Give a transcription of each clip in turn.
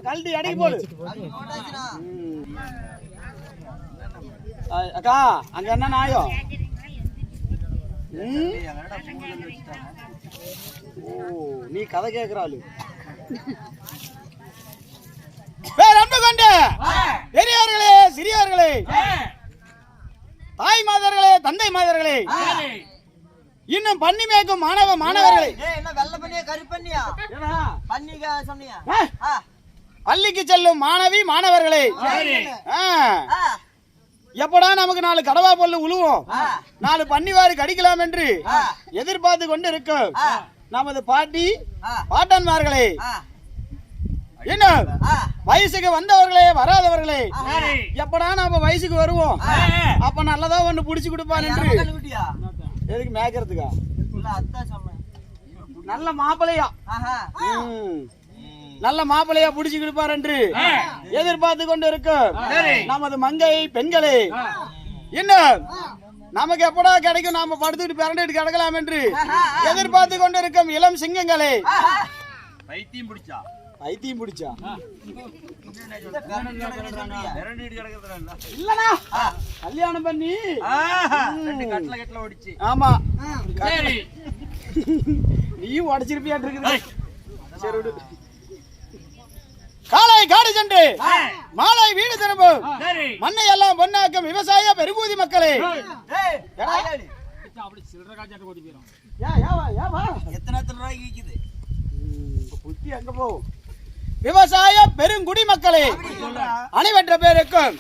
கழட்டி அடிக்க போடு அக்கா. அங்க என்ன நாயோ? நீ கதை கேக்குறாளு. அன்பு கொண்ட பெரியவர்களே, சிறியவர்களே, தாய் மாதர்களே, தந்தை மாதர்களே, இன்னும் பண்ணி மேய்க்கும் மாணவர்களே, பள்ளிக்கு செல்லும் மாணவி மாணவர்களே, எப்படா நமக்கு 4 கடவா பொல்லு உழுவோம், 4 பன்னிவாறு கடிக்கலாம் என்று எதிர்பார்த்து கொண்டு இருக்கும் நமது பாட்டி பாட்டன்மார்களே, என்ன வயசுக்கு வந்தவர்களே, வராதவர்களே, எப்படா நாம வயசுக்கு வருவோம், அப்ப நல்லதா ஒண்ணு புடிச்சு கொடுப்பான் என்று. எதுக்கு மேய்க்கிறதுக்கா? நல்ல மாப்பிளையா, நல்ல மாப்பிளையா புடிச்சு கொடுப்பார் என்று எதிர்பார்த்து கொண்டு இருக்கும் நமது மங்கை பெண்களே, என்ன நமக்கு எப்படா கிடைக்கும், நாம படுத்துட்டு பிறண்டுட்டு கிடக்கலாம் என்று எதிர்பார்த்து கொண்டு இருக்கும் இளம் சிங்கங்களே, பைத்தியம் பிடிச்சா இல்லனா கல்யாணம் பண்ணி ஆமா நீயும் உடச்சிருப்பியாட்டு இருக்குது. சரி, காலை காடு சென்று மாலை வீடு திரும்பும் மண்ணை எல்லாம் பொன்னாக்கும் விவசாய பெரும்பூதி மக்களே, புத்தி அங்க போ. விவசாய பெருங்குடி மக்களே, அனைவற்ற பேருக்கும்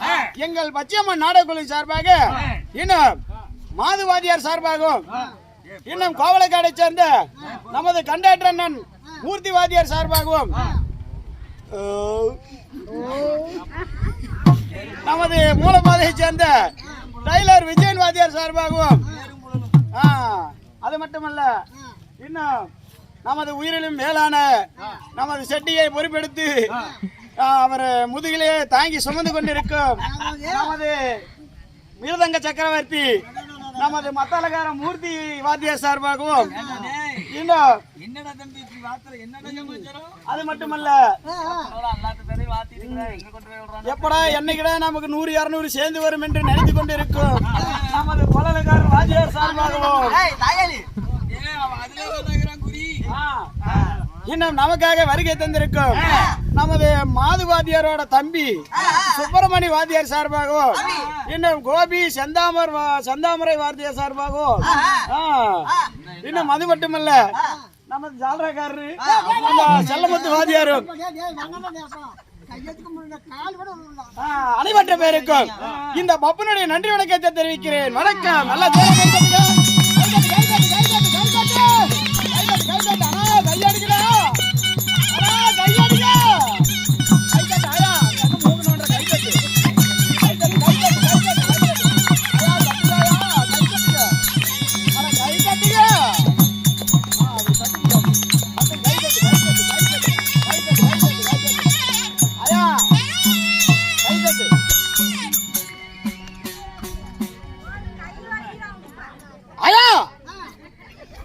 எங்கள் பச்சையம்மன் நாடகக்குழு சார்பாக, இன்னும் மாதுவாதியார் சார்பாகவும், இன்னும் கோவலக்காடை சேர்ந்த நமது கண்டக்டர் அண்ணன் மூர்த்திவாதியார் சார்பாகவும், நமது மூலப்பாதையை சேர்ந்த டைலர் விஜயன் வாத்தியார் சார்பாகவும், அது மட்டுமல்ல இன்னும் நமது உயிரிலும் மேலான நமது செட்டியை பொறுப்பெடுத்து அவர் முதுகிலே தாங்கி சுமந்து கொண்டிருக்கும் நமது மிருதங்க சக்கரவர்த்தி நமது மத்தாலகார மூர்த்தி வாத்தியார் சார்பாகவும், அது மட்டுமல்ல எப்படா என்னைக்கிட நமக்கு 100 200 சேர்ந்து வரும் என்று நினைத்து கொண்டிருக்கும் நமது பலகார வாத்தியார் சார்பாகவும், இன்னும் நமக்காக வருகை தந்திருக்கும் நமது மாது வாத்தியாரோட தம்பி சுப்பிரமணி வாத்தியார் சார்பாகவும், இன்னும் கோபி செந்தாமரை வாத்தியார் சார்பாகவும், இன்னும் அது மட்டுமல்ல நமது ஜாலராக்காரரு செல்லமுத்து வாத்தியாரும் அனைவற்ற பேருக்கும் இந்த பப்பனுடைய நன்றி வணக்கத்தை தெரிவிக்கிறேன். வணக்கம். நல்லா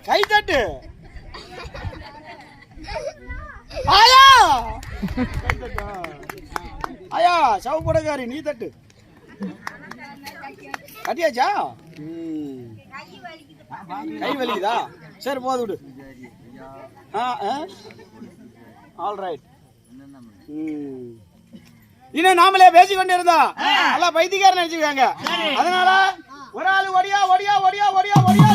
கைத்தட்டு ஆயா சவுப்படகாரி நீ தட்டு கட்டியாச்சா? கை வலிக்குதா? சரி போது விடு. All right. இன்னும் நாமளே பேசிக்கொண்டிருந்தா நல்லா பைத்தியக்காரன் நினைச்சுக்காங்க. அதனால ஒரு ஆளு ஒடியா ஒடியா ஒடியா ஒடியா ஒடியா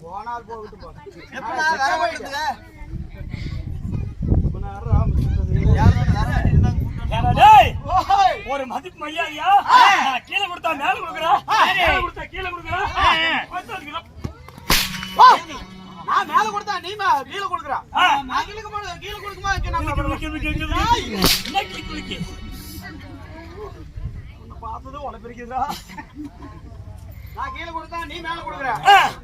போனால் போகட்டு போ. எப்படா வர மாட்டேங்குது? ஒரு மதிப்பு மரியாதையா கீழே கொடுத்தா மேல கொடுக்குறா, மேல கொடுத்தா கீழே கொடுக்குறா. நான் மேல கொடுத்தா நீ கீழே கொடுக்குறா. நான் கீழே கொடுக்குமா பார்த்ததும் உனப்பிருக்குதா? நான் கீழே கொடுத்தா நீ மேல கொடுக்குற,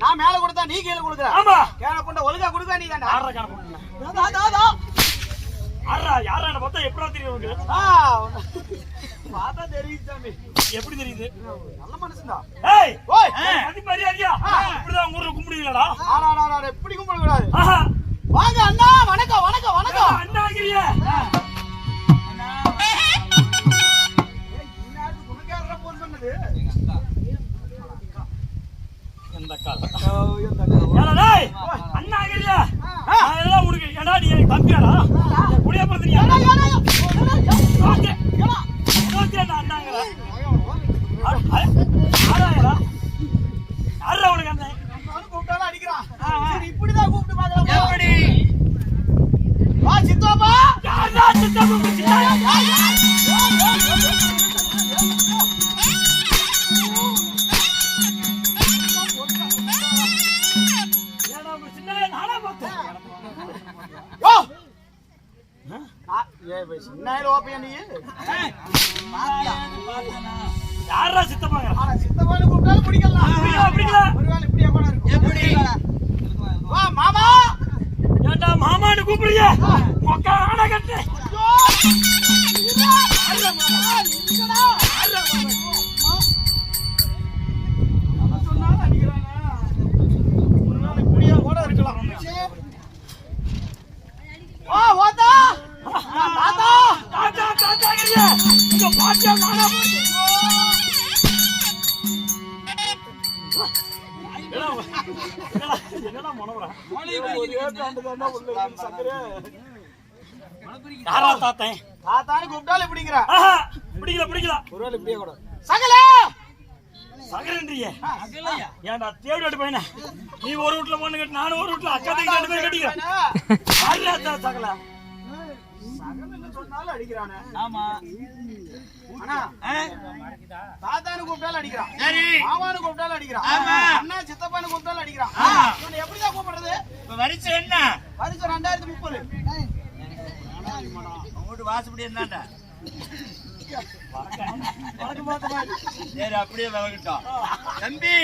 நான் மேல கொடுத்தா நீ கீழே கொடுக்குற. ஆமா கேன பொண்ண ஒழுங்கா கொடுக்க நீ தான்டா. ஆறா கேன பொண்ணு ஆறா யாரா என்ன பார்த்தா எப்படா தெரியும் உனக்கு? பார்த்தா தெரியுது சாமி. எப்படி தெரியுது? நல்ல மனுஷன்டா. ஏய் ஓய் மதிப்பு மரியாதையா இப்படிதான் ஊர்ல கும்பிடுவீங்களா? ஆடா எப்படி கும்பிட கூடாது. வாங்க அண்ணா, வணக்கம் வணக்கம் வணக்கம். அண்ணா ஆகிறியே அண்ணா ஆகிறியா? உனக்கு ஏடா நீ தம்பியாடா குடியா பிறந்தீங்க? அண்ணாங்கிற யாரா உனக்கு அண்ணன்? கூப்பிட்டாலும் அடிக்கிறான். இப்படிதான் கூப்பிட்டு பாக்கலாம். எப்படி வா சித்தப்பா. யாரா சித்தப்பா? யாரா சித்தப்பாங்க? சித்தப்பான்னு கூப்பிட்டாலும் பிடிக்கலாம். ஒருவேளை இப்படியா கூட இருக்கும். எப்படி வா மாமா. ஏண்டா மாமான்னு கூப்பிடுறிய? மொக்க ஆட கட்டு. சொன்னாலும் அடிக்கிறானா? ஒருவேளை இப்படியா கூட இருக்கலாம். வா ஓதா தாத்தா தாத்தா தாத்தாங்கறிய உங்க பாட்டியா நானா என்னடா மனவரா யாரா தாத்தா? தாத்தான்னு கூப்பிட்டாலும் இப்படிங்கிற. பிடிக்கல ஒருவேளை இப்படியே கூட சகல சகலன்றியே ஏன்டா தேவடாட்டு பையனா? நீ ஒரு வீட்டுல பொண்ணு கட்டு, நானும் ஒரு வீட்டுல அக்கா தங்கச்சி ரெண்டு பேரும் கட்டிக்கிறேன். சகல சொன்னாலும் அடிக்கிறானே. ஆமா அண்ணா தாத்தான்னு கூப்பிட்டாலும் அடிக்கிறான், சரி மாமான்னு கூப்பிட்டாலும் அடிக்கிறான், ஆமா அண்ணா சித்தப்பான்னு கூப்பிட்டாலும் அடிக்கிறான். இவனை எப்படிதான் கூப்பிடுறது? வரிசை என்ன? வரிசை 2030. உங்கள்கிட்ட வாசப்படி என்னண்டா? சரி அப்படியே விலகட்டும் தம்பி.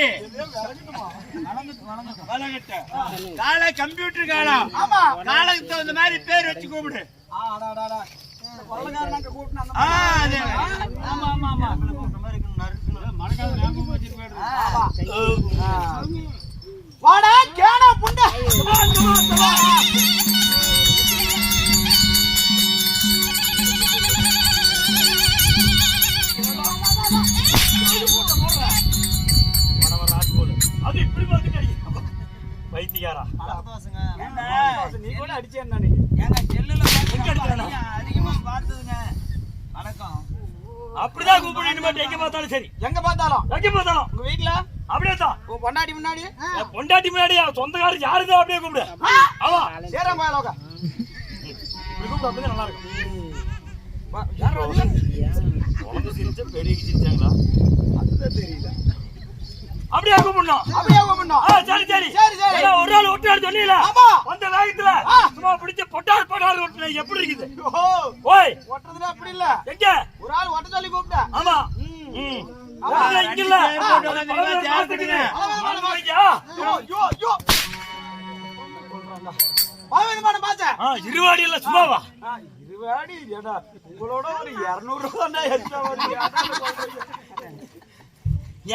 கால கம்ப்யூட்டர் காலம். ஆமா காலத்துக்கு தகுந்த மாதிரி பேர் வச்சு கூப்பிடு. வாடா கேனா புண்டை. அது இப்படி பார்த்துட்டு வைத்தியாரா நீ கூட அடிச்சேன். அதிகமா பார்த்ததுங்க. வணக்கம். அப்படிதான் கூப்பிடு. எங்க பார்த்தாலும் சரி, எங்க பார்த்தாலும் எங்க பார்த்தாலும் உங்க வீட்டுல அப்படியே தான். உன் பொண்டாட்டி முன்னாடி பொண்டாட்டி முன்னாடி சொந்தக்காரர் யாருதான் அப்படியே கூப்பிடு. ஆமா சேரம் பாயலோக கூப்பிடு. அப்படிதான் நல்லா இருக்கும். குழந்தை சிரிச்சா பெரிய சிரிச்சாங்களா? அதுதான் தெரியல. அப்படியே கூப்பிடணும். அப்படியே கூப்பிடணும். சரி சரி சரி சரி. ஒரு நாள் ஒட்டாரு சொன்னீங்களா? ஆமா. வந்த வேகத்துல சும்மா பிடிச்ச பொட்டார் ஒட்டுன எப்படி இருக்குது? ஓய் ஒட்டுறதுல அப்படி இல்ல. எங்க ஒரு ஆள் ஒட்ட சொல்லி கூப்பிட்ட. ஆமா இங்க இல்ல. இருவாடி இல்ல சும்மாவா? இருவாடி உங்களோட ஒரு 200 ரூபாய் எக்ஸ்ட்ரா வருது.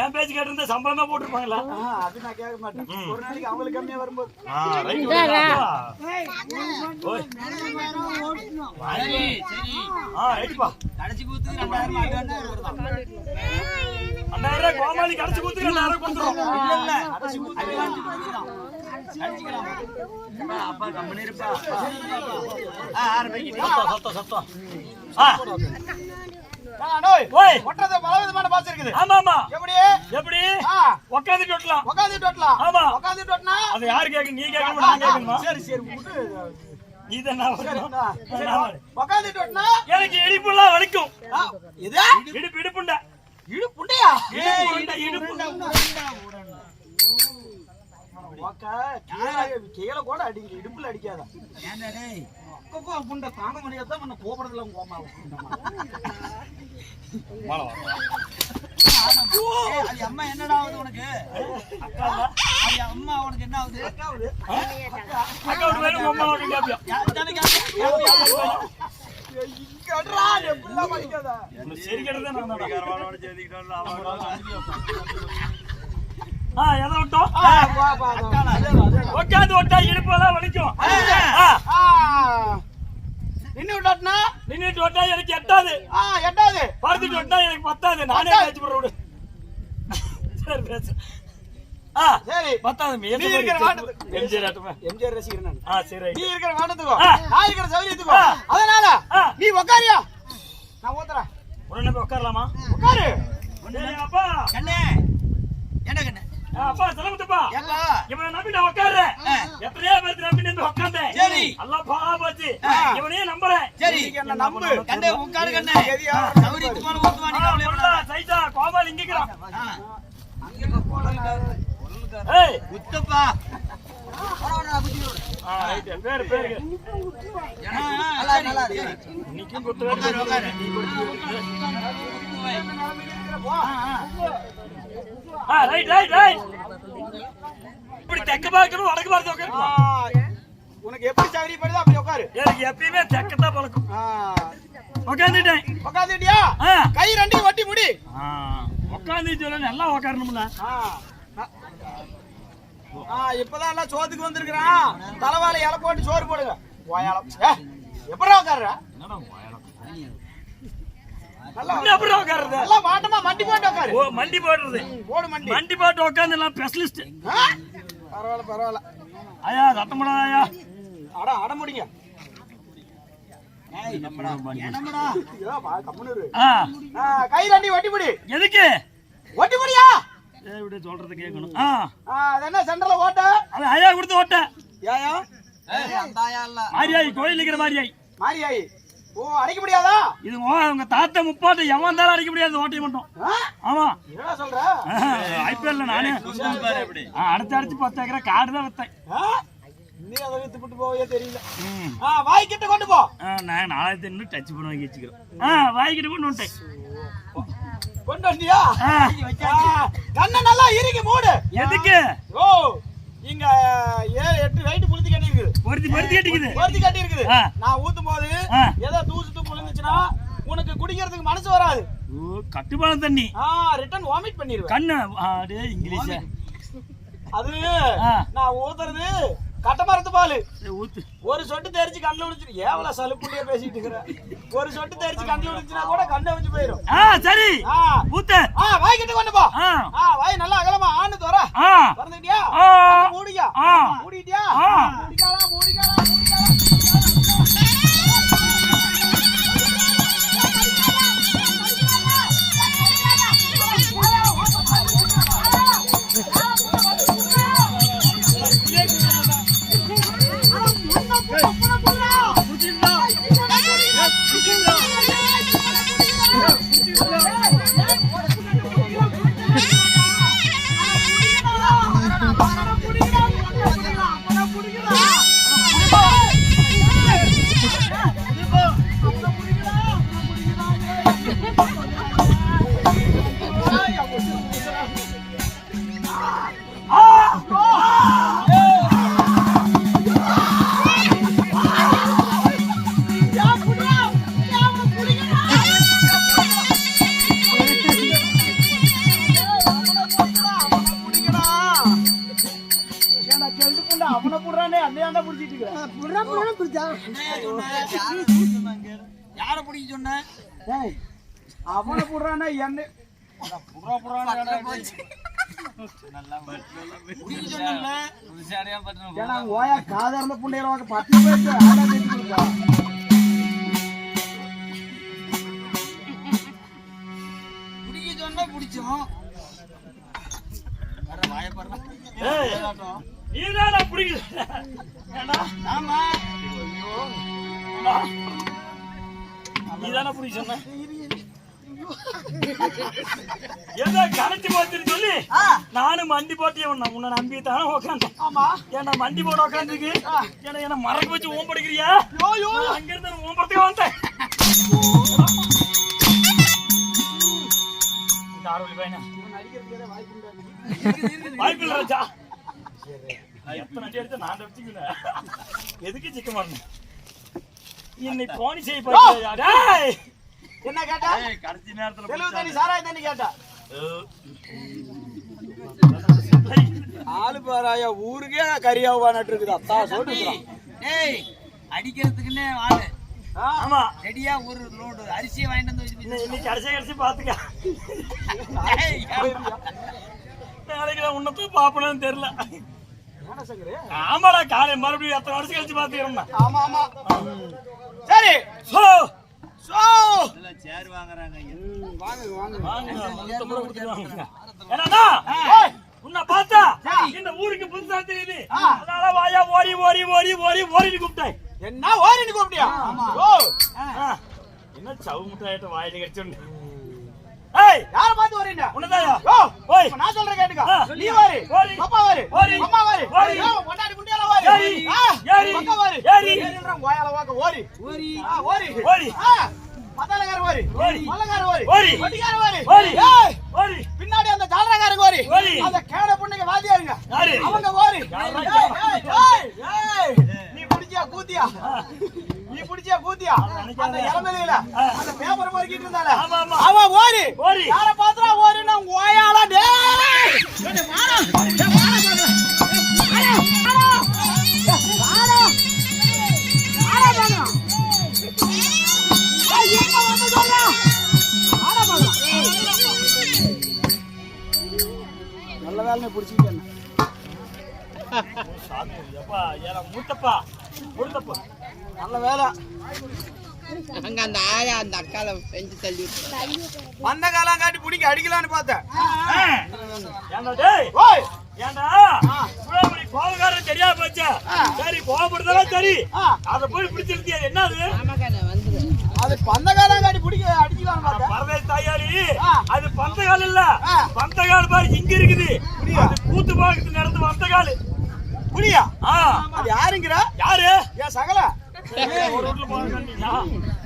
என் பேச்சு கேட்டிருந்தா சம்பளமா போட்டுருப்பாங்களா? அது நான் கேட்க மாட்டேன். ஒரு நாளைக்கு அவங்களுக்கு கம்மியா வரும்போது கடைசி கூத்து 2000 கோமாளி கடைசி கூத்து 2000 கொடுத்துரும். அப்பா கம்பெனி இருப்பா. சத்தம் ஓய். ஒட்டுறது பல விதமான பாசம் இருக்குது. ஆமா ஆமா. எப்படி எப்படி ஆ, உட்காந்துட்டு ஓட்டலாம். உட்காந்துட்டு ஓட்டலாம். ஆமா. உட்காந்துட்டு ஓட்டினா அது யாரு கேட்க? நீ கேட்கணுமா நான் கேட்கணுமா? சரி சரி விட்டு. நீதான் நான் வரணும். உட்காந்துட்டு ஓட்டினா எனக்கு இடுப்புலாம் வலிக்கும். இது இடுப்புண்டா. இடுப்புண்டையா? இடுப்புண்டா. கீழே கூட அடிக்கிற இடுப்புல அடிக்காத. ஏன்டா டேய் புண்டை தாங்க முடியாதான் உன்னை கோபுரத்துல கோமா அது அம்மா என்னடா ஆகுது உனக்கு? அது அம்மா உனக்கு என்ன ஆகுது? அக்கௌண்ட் வேணும் அம்மா வந்து கேப்பியா? சரி கேட்டதே நான் எதை விட்டோம்? உட்காந்து விட்டா இடுப்பெல்லாம் வலிக்கும். நின்னுட்டு விட்டா எனக்கு எட்டாது. படுத்துட்டு விட்டா எனக்கு பத்தாது. நானே பேச்சு போடுற விடு. சரி பேசு. பத்தாது. எம்ஜிஆர் ஆட்டுமே. எம்ஜிஆர் ரசிகர். சரி. நீ இருக்கிற மாட்டத்துக்கோ நான் இருக்கிற சௌரியத்துக்கோ அதனால நீ உக்காரியா நான் ஊத்துறேன். உடனே போய் உட்காரலாமா? உட்காரு. அப்பா கண்ணே என்ன கண்ணே? அப்பா செலவுப்பா ஏப்பா இவனை நம்பி நான் உட்கார்றேன். எத்தனையோ பேருக்கு நம்பி நின்று உட்கார்ந்தேன். சரி. எல்லாம் பாபாச்சு. இவனையே நம்புறேன். சரி என்ன நம்பு. கண்ணே உட்காரு கண்ணே. சௌரியத்துக்கு மேல ஊத்துவா நீ கவலைய அவள சைதா கோபால் இங்கக்குறான். அங்க போறதுக்காக ஏய் குத்தப்பா வரவடா குத்திரோட. ரைட். பேரு நல்லா சரி. நிக்கும் குத்துறாரு. உட்காரு. ரைட். இப்படி தெக்க பார்க்கணும் வடக்கு பார்த்து உட்காரு. உனக்கு எப்படி சௌரியப்படுதோ அப்படி உட்காரு. எனக்கு எப்பயுமே தெக்கத்தான் பழக்கம். உட்காந்துட்டேன். உட்காந்துட்டியா? கை ரெண்டையும் ஒட்டி முடி. உட்காந்து சொல்ல நல்லா உட்காரணும்ல. இப்பதான் எல்லாம் சோத்துக்கு வந்திருக்கிறான். தலைவாழை இலை போட்டு சோறு போடுங்க. எப்படா உட்கார்ற? எப்படி உட்காருது? நல்லா மாட்டமா மண்டி போட்டு உட்காரு. ஓ மண்டி போடுறது. போடு மண்டி. மண்டி போட்டு உட்காந்து எல்லாம் ஸ்பெஷலிஸ்ட். பரவாயில்ல. ஐயா சத்தம் போடாதயா. அட முடிங்க. என்னடா கை ரெண்டையும் ஒட்டி முடி. எதுக்கு ஒட்டி முடியா? இப்படி சொல்றது கேட்கணும். அது என்ன சென்டர்ல ஓட்ட? அது ஐயா கொடுத்து ஓட்ட. ஏயா அந்த ஆயா இல்ல மாரியாய் கோயில் இருக்கிற மாரியாய். மாரியாய். ஓ அடிக்க முடியாதா? இது உங்க தாத்தா முப்பாட்டு எவன் தாலும் அடிக்க முடியாது. ஓட்டையை மட்டும். ஆமா என்ன சொல்ற? ஐபிஎல்ல நானே அடிச்சு 10 ஏக்கரை காடு தான் வித்தேன். நீ அதை வித்து விட்டு போவே தெரியல. வாய் கிட்ட கொண்டு போ. நான் நாளைக்கு இன்னும் டச் பண்ண வாங்கி வச்சுக்கிறேன். வாய் கிட்ட கொண்டு வந்துட்டேன். கொண்டு வந்தியா? கண்ணை நல்லா இறுக்கி மூடு. எதுக்கு? ஓ இங்க 7-8 ரைட் புளுத்தி கட்டி இருக்குது. பொருத்தி கட்டி இருக்குது. நான் ஊத்தும் போது ஏதோ தூசு தூக்கு விழுந்துச்சுன்னா உனக்கு குடிக்கிறதுக்கு மனசு வராது. கட்டுப்பாடு தண்ணி ரிட்டர்ன் வாமிட் பண்ணிடுவேன். கண்ணு இங்கிலீஷ். அது நான் ஊத்துறது கட்ட மரத்து பாலு. ஊத்து. ஒரு சொட்டு தெரிச்சு கண்ணுல விழுந்துச்சு. ஏவல சலுப்புள்ளே பேசிட்டு இருக்கிற. ஒரு சொட்டு தெரிச்சு கண்ணுல விழுந்துச்சுனா கூட கண்ணை வச்சு போயிடும். சரி ஊத்து. வாய் கிட்ட கொண்டு போ. வாய் நல்லா அகலமா ஆனு தோற. வரதுட்டியா? மூடியா? மூடிட்டியா? மூடிக்கலாம். அவனை புடுறானே அண்ணையாண்டா புடிச்சிட்டு இருக்கிறேன். யார பிடிக்க சொன்ன? அவனை புடுறானே என்ன ஓயா காதார்ந்த புண்டையில 10 பேருக்கு ஆடா தேடி கொடுத்தா பிடிச்சோம் ஏய், நீதானா பிடிக்கல? ஏண்டா? ஆமா ஏண்டா? நீதானா பிடிக்க சொன்ன? ஏதோ கரைச்சி போச்சுன்னு சொல்லி நானும் மண்டி போட்டு உன்னை நம்பி தானே உட்காந்தேன். ஆமா ஏன்னா மண்டி போட உட்காந்துருக்கு ஏன்னா என்ன மறக்க வச்சு ஓம்படிக்கிறியா? அங்க இருந்து ஓம்பறதுக்கு வந்தேன். இந்த ஆரோலி பையனா வாய்ப்பு இல்லை ராஜா. எத்தனை அடி அடிச்சா நான் வச்சுக்கிறேன். எதுக்கு சிக்க மாட்டேன் என்னை போனி செய்ய போய் என்ன கேட்டா? கடைசி நேரத்துல தெளிவு தண்ணி சாராய தண்ணி கேட்டா? ஆளு பாராயா ஊருக்கே கரியாவா நட்டு இருக்குது. அத்தா சொல்லிருக்கான். ஏய் அடிக்கிறதுக்குன்னே வாழு. ஆமா ரெடியா ஒரு லோடு அரிசியை வாங்கிட்டு வந்து வச்சு இன்னைக்கு கடைசி பாத்துக்க. நாளைக்கு நான் உன்னை போய் பாப்பணும்னு தெரியல. ஆமாடா காலை மறுபடியும் எத்தனை வருஷம் கழிச்சு பாத்துக்கிறோம். ஆமா ஆமா சரி சோ சோ சேர் வாங்குறாங்க. வாங்க வாங்க என்னடா உன்னை பார்த்தா இந்த ஊருக்கு புதுசா தெரியுது. அதனால வாயா ஓடி ஓடி ஓடி ஓடி ஓடிட்டு கூப்பிட்டேன். என்ன ஓடிட்டு கூப்பிட்டியா? ஓ என்ன சவு முட்டாயிட்ட வாயில கடிச்சோன்னு. ஏய் யார பார்த்து வரீங்க? உன்னதாயா? ஓ ஓய் நான் சொல்றேன் கேட்டுக்க. நீ வாரு பாப்பா வாரு அம்மா வாரு பொண்டாட்டி குண்டியால வாரு ஏறி பக்க வாரு ஏறி ஏறின்றோம் கோயால வாக்க ஓரி ஓரி ஓரி ஓடி மத்தாலகார ஓரி ஓரி மல்லகார ஓரி ஓரி வட்டிகார ஓரி ஓரி ஏய் ஓடி பின்னாடி அந்த ஜாலரகாரங்க ஓரி ஓரி அந்த கேட பொண்ணுங்க வாதியாருங்க யாரு அவங்க ஓரி ஏய் நீ புடிச்சியா கூத்தியா நீ புடிச்சியா கூத்தியா அந்த இளமலையில அந்த பேப்பர் மார்க்கிட்டு இருந்தால ஆமா ஆமா அவ ஓரி ஓடி யார பாத்துறா ஓரினா கோயால டேய் டேய் மாடா டேய் மாடா நல்ல வேலை புடிச்சிட்டேன். அப்பா ஏற மூத்தப்பா பொறுத்தப்பா நல்ல வேலை அங்க அந்த ஆயா அந்த அக்கால பெஞ்சு தள்ளி வந்த காலம் காட்டி பிடிக்க அடிக்கலான்னு பார்த்தேன். ஏண்டா டேய் ஓய் ஏண்டா புறாமணி கோபக்காரன் தெரியா போச்சா? சரி கோபப்படுறதா சரி அத போய் பிடிச்சிருக்கியா? என்ன அது அது வந்த காலம் காட்டி பிடிக்க அடிக்கலான்னு பார்த்தேன். பரதேஷ் தாயாரி அது பந்தகால் இல்ல பந்தகால் பாரு இங்க இருக்குது. அது கூத்து பாக்கத்து நடந்து பந்தகால் புரியா? அது யாருங்கிற? யாரு ஏன் சகல ஒரு ரோட்ல போறீங்க.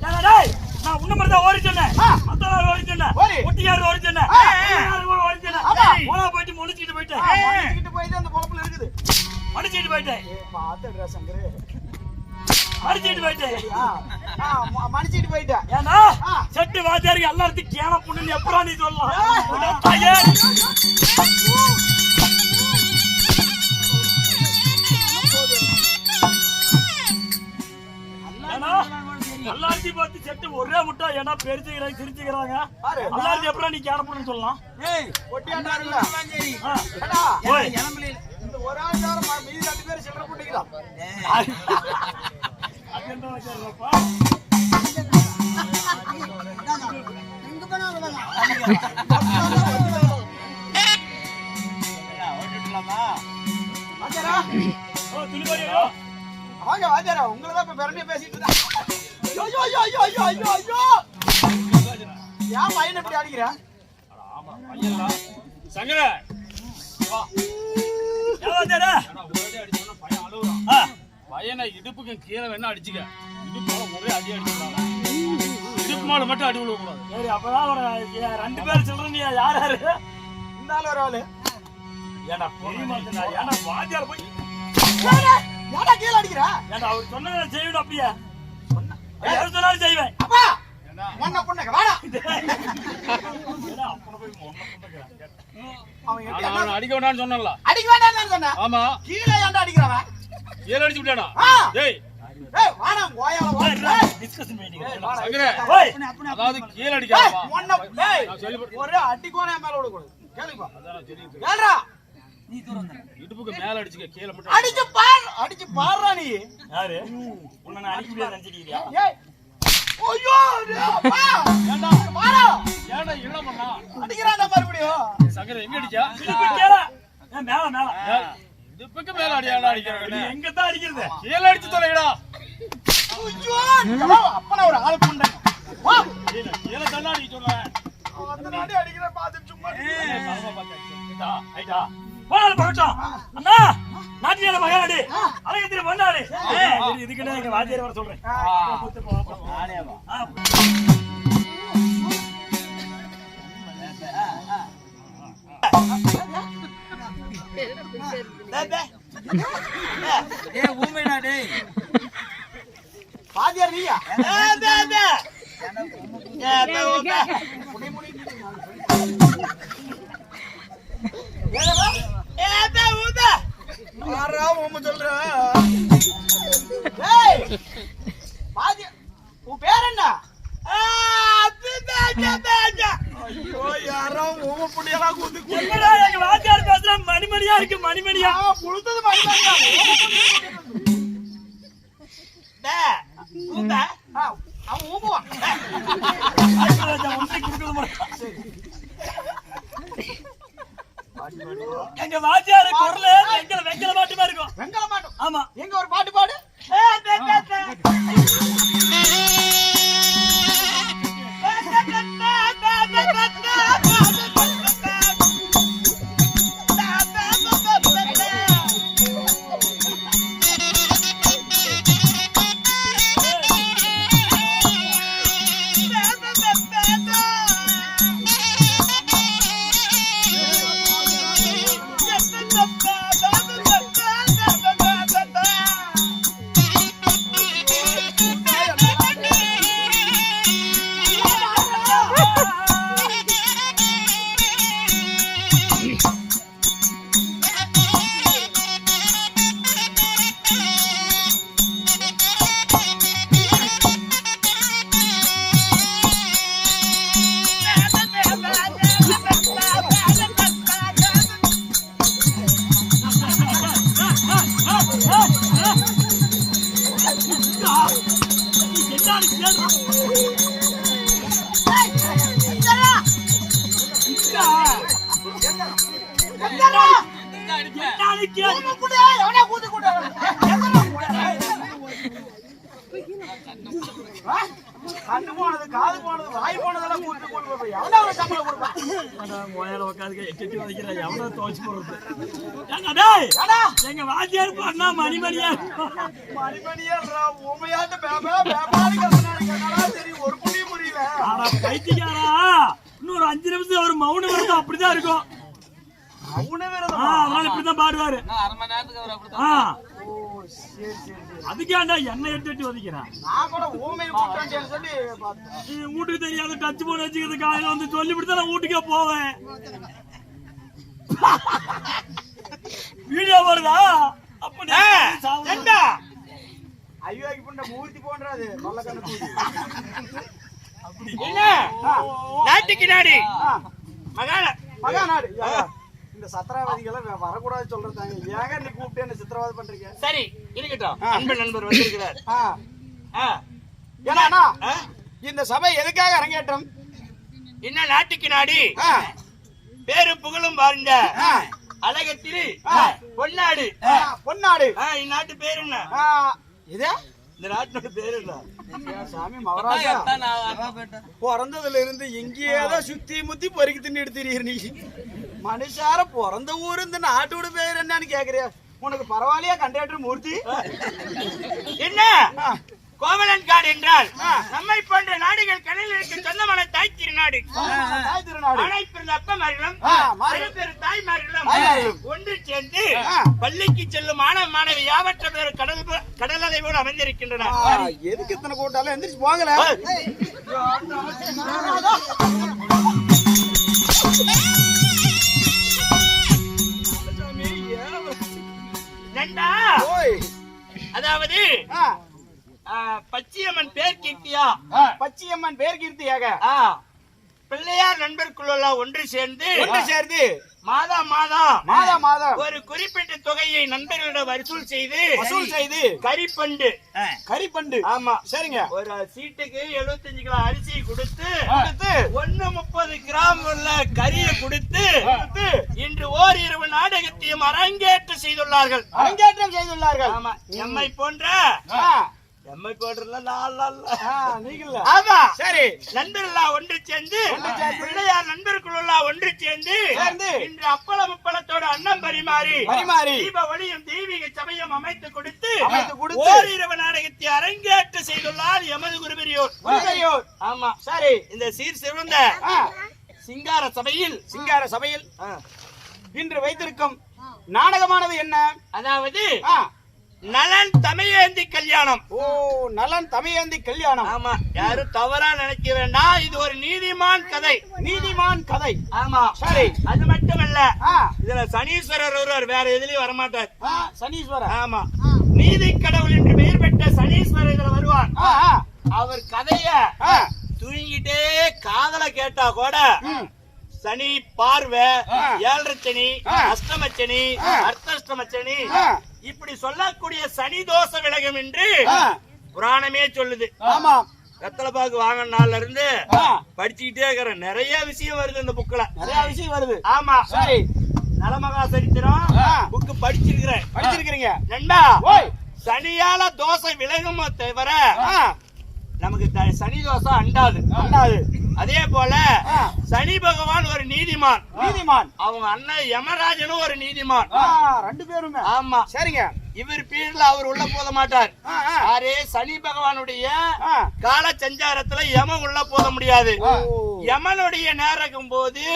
ஏண்டா டேய் நான் உன்ன மாதிரி தான் ஓடி சொன்னேன். மத்தனார் ஓடி சொன்னேன். ஒட்டியார் ஓடி சொன்னேன். ஓடி சொன்னேன். போனா போயிட்டு முடிச்சிட்டு போயிட்டேன். மடிச்சிட்டு போயிட்டு அந்த பொழப்புல இருக்குது. மடிச்சிட்டு போயிட்டேன். பாத்துடுறா சங்கரு. மடிச்சிட்டு போயிட்டேன். மடிச்சிட்டு போயிட்டேன். ஏன்னா செட்டு வாத்தியாருக்கு எல்லாத்தையும் கேன புண்ணுன்னு எப்படா நீ சொல்லலாம்? தாயே எல்லாத்தையும் பார்த்து செட்டு ஒரே முட்டா ஏன்னா பெருச்சுக்கிறாங்க சிரிச்சுக்கிறாங்க. எல்லாத்தையும் எப்படா நீ கேன புண்ணுன்னு சொல்லலாம்? ஏய் ஒட்டியாண்டாருல சரி ஏடா ஓய் இளமலையில இந்த ஒரு ஆள் தவிர மீதி 2 பேர் சில்லற புட்டிக்கலாம். அது என்ன வச்சிருப்பா? எங்க போனாலும் வாஜரா ஓ துணிபடியோ வாங்க வாஜரா உங்களை தான் இப்ப பெரண்டியா பேசிட்டு இருக்கா. ஐயோ ஐயோ ஐயோ ஐயோ ஐயோ ஐயோ ஏன் பையனை இப்படி அடிக்கிற? ஆமா பையன்டா சங்கர வா யாவதடா انا ஒரே அடிச்சோன்னா பையன் அழுவுறான். பையனை இடுப்புக்கு கீழ வேணா அடிச்சுக்க. இடுப்புல ஒரே அடி அடிச்சுறாங்க. இடுப்பு மேல மட்டும் அடி விழ கூடாது. சரி அப்பதான் ஒரு 2 பேர் சொல்றீங்க. யார் யாரு? இந்த ஆளு ஒரு ஆளு. ஏடா பெரியமாடா ஏடா வாத்தியார் போய் ஏடா கீழ அடிக்கிற? ஏடா அவர் சொன்னதை செய்யணும் அப்படியே. யார் சொன்னாலும் செய்வேன். அப்பா மண்ண புண்ணக வாடா. ஏடா அப்பன போய் மொண்ண புண்ணக. அவன் எப்படி நான் அடிக்க வேண்டாம்னு சொன்னேன்ல. அடிக்க வேண்டாம்னு சொன்னா? ஆமா. கீழ ஏன்டா அடிக்கறவன்? கீழ அடிச்சு விட்டாடா. டேய் ஏய் வாடா கோயால வா. Discussion meeting. சங்கரே ஓய் அதாவது கீழ அடிக்கறவா. மண்ண டேய் ஒரே அடி கோணே மேல விட கூடாது. கேளுப்பா. அதான் தெரியுது. கேளுடா. நீ தூரங்க இடுப்புக்கு மேல அடிச்சுக்க கீழ மட்டும். அடிச்சு பாருடா நீ. யாரு? உன்னை நான் அடிக்க முடியாது நினைச்சிட்டீங்களா? ஏய் ஐயோ அப்பா ஏண்டா வாடா. ஏடா இளமண்ணா அடிக்கிறான்டா மறுபடியும். சங்கர எங்க அடிச்சா இடுப்பு கீழே. மேல மேல இடுப்புக்கு மேல அடியாடா அடிக்கிறாங்க எங்க தான் அடிக்கிறது? கீழே அடிச்சு தொலைடா ஐயோ, இதோ அப்பனா ஒரு ஆளு புண்டை. வா. கீழே தானே அடிக்க சொல்றேன் அந்த நாடி அடிக்கிற பாத்து சும்மா. போனாலும் பகட்டும். அண்ணா நாட்டியால மகாநாடு அழகத்திரி பொன்னாடு. இதுக்கு எங்க வாத்தியார் வர சொல்றேன். ஊமைடா டேய். பாதியார் நீயா? யாரா ஊமை சொல்ற? ஏய், பாதியார், உன் பேர் என்ன? ஐயோ, யாரா ஊமை புண்ணியெல்லாம் கூத்து என்னடா எங்க வாத்தியார் பேசுற மணிமணியா இருக்கு மணிமணியா. புழுத்தது மணிமணியா? அவன் ஊம்புவான். எங்க வாத்தியாரு குரல் வெங்கல மாட்டுமா இருக்கும். வெங்கல மாட்டோம். ஆமா, எங்க ஒரு பாட்டு பாடு. கண்ணு போனது, காது போனது, வாய் போனதெல்லாம் கூட்டு போட்டு எவனா ஒரு சம்பளம் கொடுப்பான்? எவனோ துவச்சு போடுறது. எங்க வாத்தியார் பாடினா மணிமணியா மணிமணியா உண்மையாட்டு பேபா பேபாடி கசனாடி தெரியும். ஒரு புண்ணியம் புரியல. பைத்தியக்காரா, இன்னொரு 5 நிமிஷம் அவர் மௌனம் இருந்தா அப்படிதான் இருக்கும். அதனால இப்படிதான் பாடுவாரு. அரை மணி நேரத்துக்கு அவர் அப்படிதான். அதுக்கேண்டா என்ன எடுத்து வதிக்கிறான். வீட்டுக்கு தெரியாத டச் போன் வச்சுக்கிறது காலையில வந்து சொல்லிவிட்டு நான் வீட்டுக்கே போவேன். வீடியோ வருதா? நாட்டுக்கு நாடு மகாநாடு. இந்த சத்திரவாதிகளை வரக்கூடாது சொல்றாங்க. ஏங்க நீ கூப்பிட்டு என்ன சித்திரவாதம் பண்றீங்க? சரி இருக்கட்டும். அன்பு நண்பர் வந்திருக்கிறார். ஏன்னா இந்த சபை எதுக்காக அரங்கேற்றம்? என்ன நாட்டுக்கு நாடு பேரு புகழும் வாழ்ந்த அழகத்திரு பொன்னாடு. பொன்னாடு இந்நாட்டு பேரு என்ன? இது இந்த நாட்டோட பேரு என்ன? சாமி மகாராஜா பிறந்ததுல இருந்து எங்கேயாதான் சுத்தி முத்தி பொறுக்கி தின்னு எடுத்துறீர். நீ மனுஷார பிறந்த ஊரு இந்த நாட்டோட பேர் என்னன்னு கேக்குறியா? உனக்கு பரவாயில்லையா கண்டக்டர் மூர்த்தி? என்ன கோவலன் காடு என்றால் நம்மை போன்ற நாடுகள் கடலுக்கு சொந்தமான தாய் திருநாடு. அனைப்பிறந்த அப்பமார்களும் பெரு தாய்மார்களும் ஒன்று சேர்ந்து பள்ளிக்கு செல்லும் மாணவ மாணவி யாவற்ற பேர் கடல் அலைவோடு அமைந்திருக்கின்றன. எதுக்கு இத்தனை கூட்டாலும் எந்திரிச்சு போகல. அதாவது பச்சையம்மன் பேர் கீர்த்தியா? பச்சையம்மன் பேர் கீர்த்தியாக பிள்ளையார் நண்பர்களுள்ள ஒன்று சேர்ந்து மாதம் மாதம் ஒரு குறிப்பிட்ட தொகையை நண்பர்களிடம் வசூல் செய்து கரிப்பண்டு ஆமா சரிங்க ஒரு சீட்டுக்கு 75 கிலோ அரிசி கொடுத்து 130 கிராம் உள்ள கறியை கொடுத்து இன்று ஓரிரவு நாடகத்தையும் அரங்கேற்றம் செய்துள்ளார்கள் ஆமா எம்மை போன்ற ஆமா சரி நண்பர்களா ஒன்று சேர்ந்து பிள்ளையார் நண்பர்களுள்ள ஒன்று சேர்ந்து இன்று அப்பளத்தோட அன்னம் பரிமாறி தீப ஒளியும் தெய்வீக சபையும் அமைத்து கொடுத்து ஓரிரவு நாடகத்தை அரங்கேற்றம் செய்துள்ளார் எமது குருபெரியோர் ஆமா சரி இந்த சீர் சிறந்த சிங்கார சபையில் இன்று வைத்திருக்கும் நாடகமானது என்ன அதாவது நலன் தமையேந்தி கல்யாணம் நலன் தமையேந்தி கல்யாணம் ஆமா யாரும் தவறா நினைக்க வேண்டாம் இது ஒரு நீதிமான் கதை ஆமா சரி அது மட்டுமல்ல இதுல சனீஸ்வரர் ஒருவர் வேற எதுலயும் வரமாட்டார் சனீஸ்வரர் ஆமா நீதி கடவுள் என்று பெயர் பெற்ற சனீஸ்வரர் இதுல வருவார் அவர் கதைய தூங்கிட்டே காதல கேட்டா கூட சனி பார்வை 7 சனி அஷ்டமச்சனி அர்த்தஷ்டமச்சனி இப்படி சொல்லக்கூடிய சனி தோஷ விலகும் என்று புராணமே சொல்லுது ஆமா வெத்தலைப்பாக்கு வாங்கின நாள்ல இருந்து படிச்சுக்கிட்டே இருக்கிறேன் நிறைய விஷயம் வருது இந்த புக்ல ஆமா சரி நலமகா சரித்திரம் புக்கு படிச்சிருக்கிறீங்க நண்பா சனியால தோசை விலகுமோ தவிர நமக்கு சனி தோசை அண்டாது அதே போல சனி பகவான் ஒரு நீதிமான் அவங்க அண்ணன் யமராஜனும் ஒரு நீதிமான் 2 பேருமே ஆமா சரிங்க இவர் பீர்ல அவர் உள்ள போத மாட்டார் யாரே சனி பகவானுடைய கால சஞ்சாரத்துல யமன் உள்ள போத முடியாது யமனுடைய நேரம் போது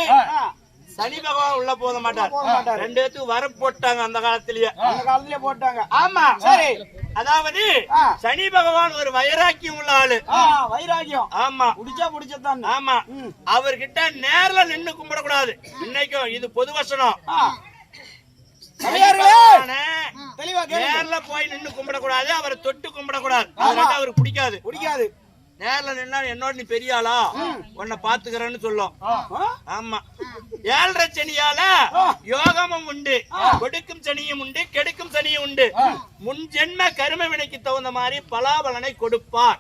சனி பகவான் உள்ள போத மாட்டார் 2 பேத்துக்கு வர போட்டாங்க அந்த காலத்திலேயே போட்டாங்க ஆமா சரி அதாவது சனி பகவான் ஒரு வைராக்கியம் உள்ள ஆளு வைராக்கியம் ஆமா புடிச்சதான் ஆமா அவர்கிட்ட நேர்ல நின்னு கும்பிடக்கூடாது இன்னைக்கும் இது பொது வசனம் நேர்ல போய் நின்னு கும்பிடக்கூடாது அவரை தொட்டு கும்பிடக்கூடாது அவருக்கு பிடிக்காது நேர்ல நின்னா என்னோட நீ பெரிய ஆளா உன்னை பாத்துக்கிறேன்னு சொல்லும் ஆமா 7 சனியால யோகமும் உண்டு கொடுக்கும் சனியும் உண்டு கெடுக்கும் சனியும் உண்டு முன் ஜென்ம கர்ம வினைக்கு தகுந்த மாதிரி பலாபலனை கொடுப்பார்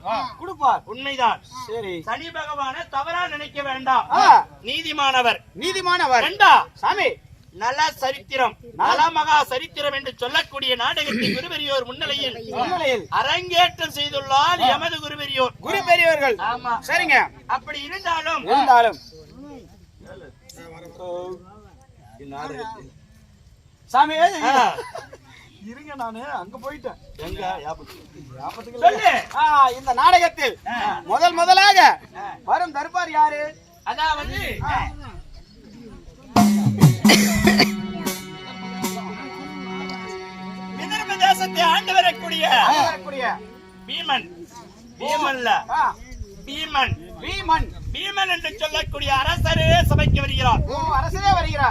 உண்மைதான் சரி சனி பகவான தவறா நினைக்க வேண்டாம் நீதிமானவர் சாமி நல சரித்திரம் நலமகா சரித்திரம் என்று சொல்லக்கூடிய நாடகத்தை குருபெரியோர் முன்னிலையில் அரங்கேற்றம் செய்துள்ளார் எமது குருபெரியோர்கள் ஆமா சரிங்க அப்படி இருந்தாலும் சாமி இருங்க நானு அங்க போயிட்டேன் இந்த நாடகத்தில் முதலாக வரும் தர்பார் யாரு அதாவது விதர்ப தேசத்தை ஆண்டு வரக்கூடிய பீமன் என்று சொல்லக்கூடிய அரசரே சபைக்கு வருகிறார்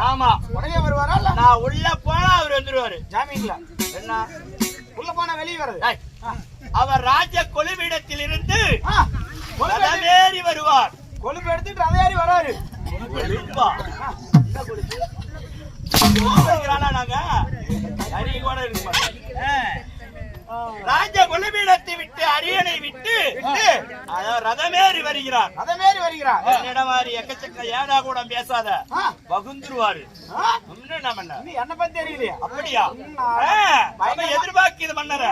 ஆமா உடனே வருவாரா நான் உள்ள போனா அவர் வந்துருவாரு ஜாமீன்ல என்ன உள்ள போனா வெளியே வருது அவர் ராஜ கொலுவிடத்தில் இருந்து ரதமேறி வருவார் கொழுப்பு எடுத்துட்டு ரதமேறி வராரு நாங்க கூட ராஜ கொலுபீடத்தை விட்டு அரியணை விட்டு ரதமேறி வருகிறார் இடமாரி எக்கச்சக்க ஏடா கூட பேசாத பகுந்துருவாரு என்ன பத்தி தெரியலையா அப்படியா எதிர்பார்க்கிது மன்னர